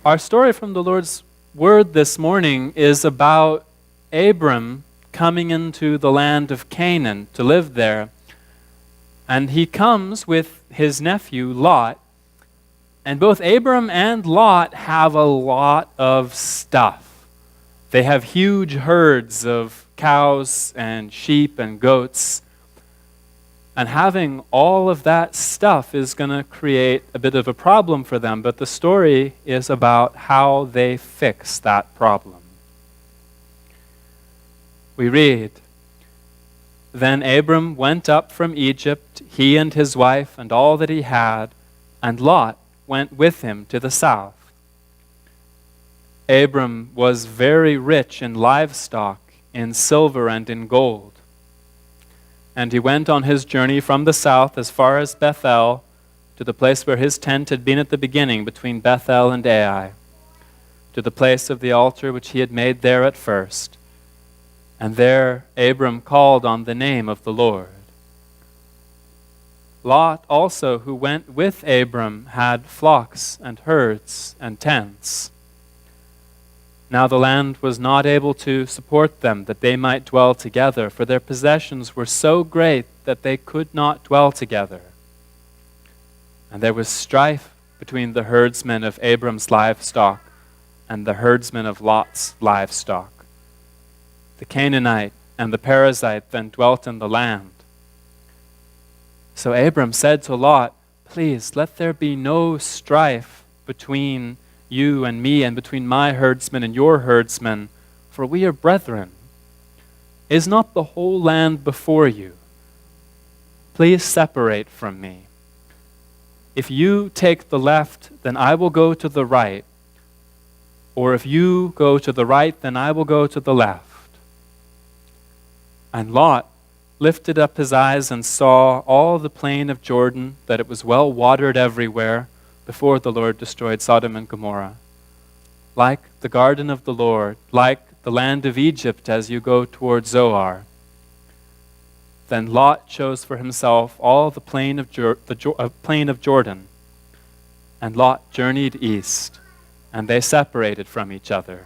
Our story from the Lord's Word this morning is about Abram coming into the land of Canaan to live there. And he comes with his nephew, Lot. And both Abram and Lot have a lot of stuff. They have huge herds of cows and sheep and goats. And having all of that stuff is going to create a bit of a problem for them, but the story is about how they fix that problem. We read, "Then Abram went up from Egypt, he and his wife and all that he had, and Lot went with him to the south. Abram was very rich in livestock, in silver and in gold. And he went on his journey from the south as far as Bethel, to the place where his tent had been at the beginning, between Bethel and Ai, to the place of the altar which he had made there at first. And there Abram called on the name of the Lord. Lot also, who went with Abram, had flocks and herds and tents. Now the land was not able to support them, that they might dwell together, for their possessions were so great that they could not dwell together. And there was strife between the herdsmen of Abram's livestock and the herdsmen of Lot's livestock. The Canaanite and the Perizzite then dwelt in the land. So Abram said to Lot, 'Please, let there be no strife between you and me, and between my herdsmen and your herdsmen, for we are brethren. Is not the whole land before you? Please separate from me. If you take the left, then I will go to the right. Or if you go to the right, then I will go to the left.' And Lot lifted up his eyes and saw all the plain of Jordan, that it was well watered everywhere, before the Lord destroyed Sodom and Gomorrah. Like the garden of the Lord, like the land of Egypt as you go toward Zoar. Then Lot chose for himself all the plain of Jordan, and Lot journeyed east, and they separated from each other.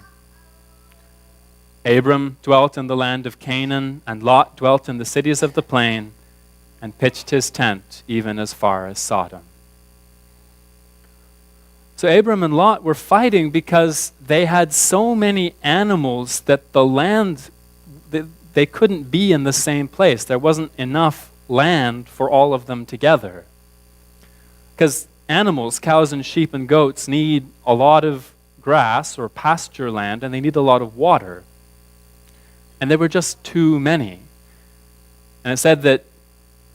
Abram dwelt in the land of Canaan, and Lot dwelt in the cities of the plain, and pitched his tent even as far as Sodom." So Abram and Lot were fighting because they had so many animals that the land, they couldn't be in the same place. There wasn't enough land for all of them together. Because animals, cows and sheep and goats, need a lot of grass or pasture land, and they need a lot of water. And there were just too many. And it said that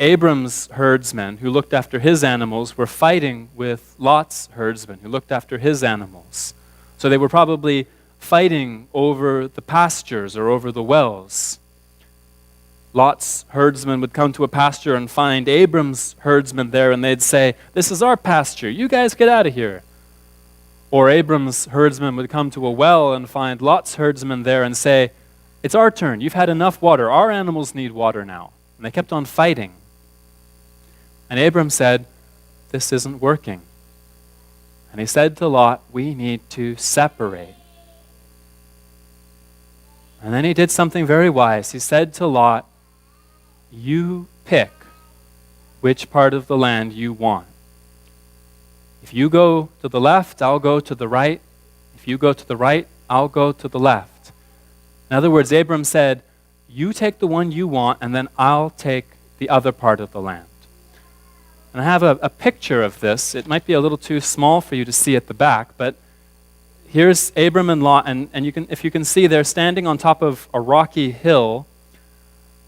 Abram's herdsmen, who looked after his animals, were fighting with Lot's herdsmen, who looked after his animals. So they were probably fighting over the pastures or over the wells. Lot's herdsmen would come to a pasture and find Abram's herdsmen there, and they'd say, "This is our pasture, you guys get out of here." Or Abram's herdsmen would come to a well and find Lot's herdsmen there and say, "It's our turn, you've had enough water, our animals need water now." And they kept on fighting. And Abram said, "This isn't working." And he said to Lot, "We need to separate." And then he did something very wise. He said to Lot, "You pick which part of the land you want. If you go to the left, I'll go to the right. If you go to the right, I'll go to the left." In other words, Abram said, "You take the one you want, and then I'll take the other part of the land." And I have a picture of this. It might be a little too small for you to see at the back, but here's Abram and Lot, and if you can see, they're standing on top of a rocky hill,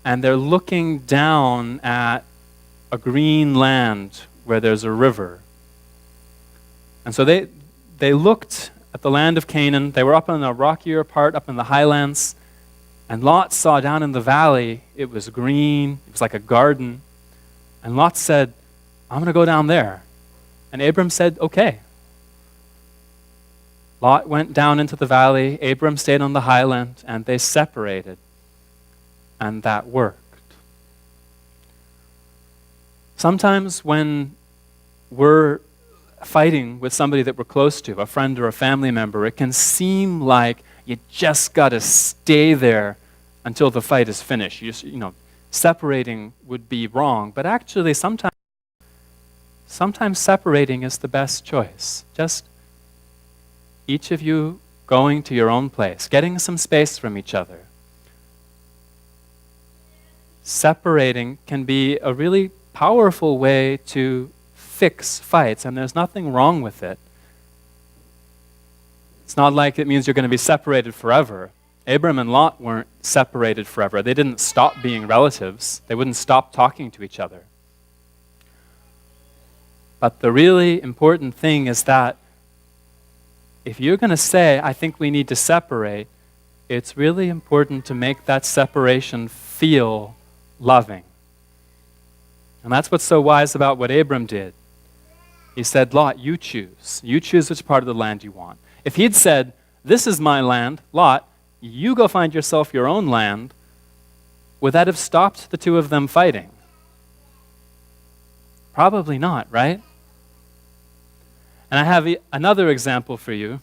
and they're looking down at a green land where there's a river. And so they looked at the land of Canaan. They were up on a rockier part, up in the highlands, and Lot saw down in the valley, it was green, it was like a garden, and Lot said, "I'm going to go down there." And Abram said, "Okay." Lot went down into the valley, Abram stayed on the highland, and they separated. And that worked. Sometimes when we're fighting with somebody that we're close to, a friend or a family member, it can seem like you just got to stay there until the fight is finished. Separating would be wrong, but actually sometimes separating is the best choice. Just each of you going to your own place, getting some space from each other. Separating can be a really powerful way to fix fights, and there's nothing wrong with it. It's not like it means you're going to be separated forever. Abram and Lot weren't separated forever. They didn't stop being relatives. They wouldn't stop talking to each other. But the really important thing is that if you're going to say, I think we need to separate, it's really important to make that separation feel loving. And that's what's so wise about what Abram did. He said, Lot, you choose. You choose which part of the land you want. If he'd said, this is my land, Lot, you go find yourself your own land, would that have stopped the two of them fighting? Probably not, right? And I have another example for you.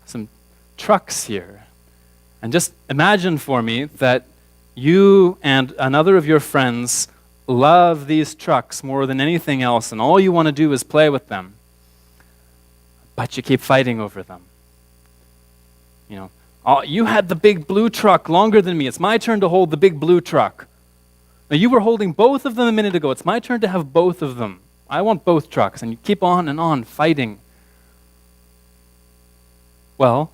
Some trucks here. And just imagine for me that you and another of your friends love these trucks more than anything else, and all you want to do is play with them. But you keep fighting over them. You had the big blue truck longer than me. It's my turn to hold the big blue truck. Now, you were holding both of them a minute ago. It's my turn to have both of them. I want both trucks. And you keep on and on fighting. Well,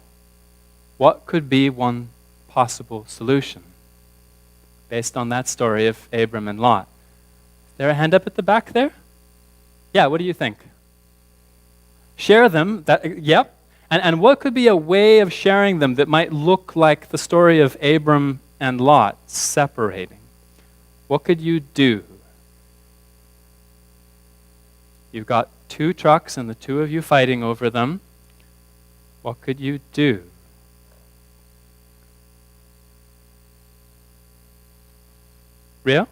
what could be one possible solution based on that story of Abram and Lot? Is there a hand up at the back there? Yeah, what do you think? Share them. Yep. And what could be a way of sharing them that might look like the story of Abram and Lot separating? What could you do? You've got two trucks and the two of you fighting over them. What could you do? Rio?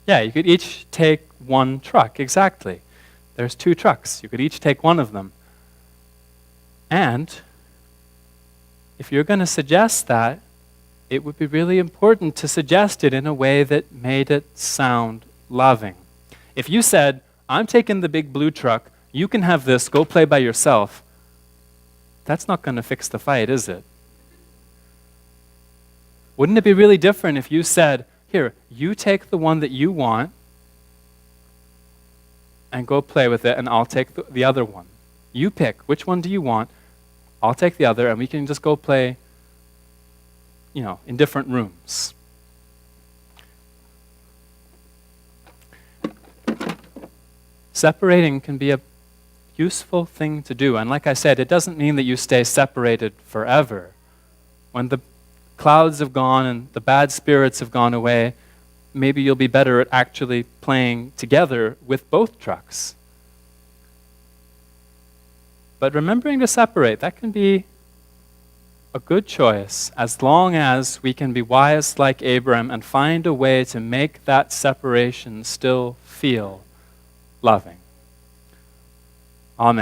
Yeah, you could each take one truck, exactly. There's two trucks. You could each take one of them. And if you're going to suggest that, it would be really important to suggest it in a way that made it sound loving. If you said, I'm taking the big blue truck, you can have this, go play by yourself, that's not going to fix the fight, is it? Wouldn't it be really different if you said, here, you take the one that you want and go play with it, and I'll take the other one. You pick, which one do you want? I'll take the other, and we can just go play, in different rooms. Separating can be a useful thing to do, and like I said, it doesn't mean that you stay separated forever. When the clouds have gone and the bad spirits have gone away, maybe you'll be better at actually playing together with both trucks. But remembering to separate, that can be a good choice as long as we can be wise like Abram and find a way to make that separation still feel loving. Amen.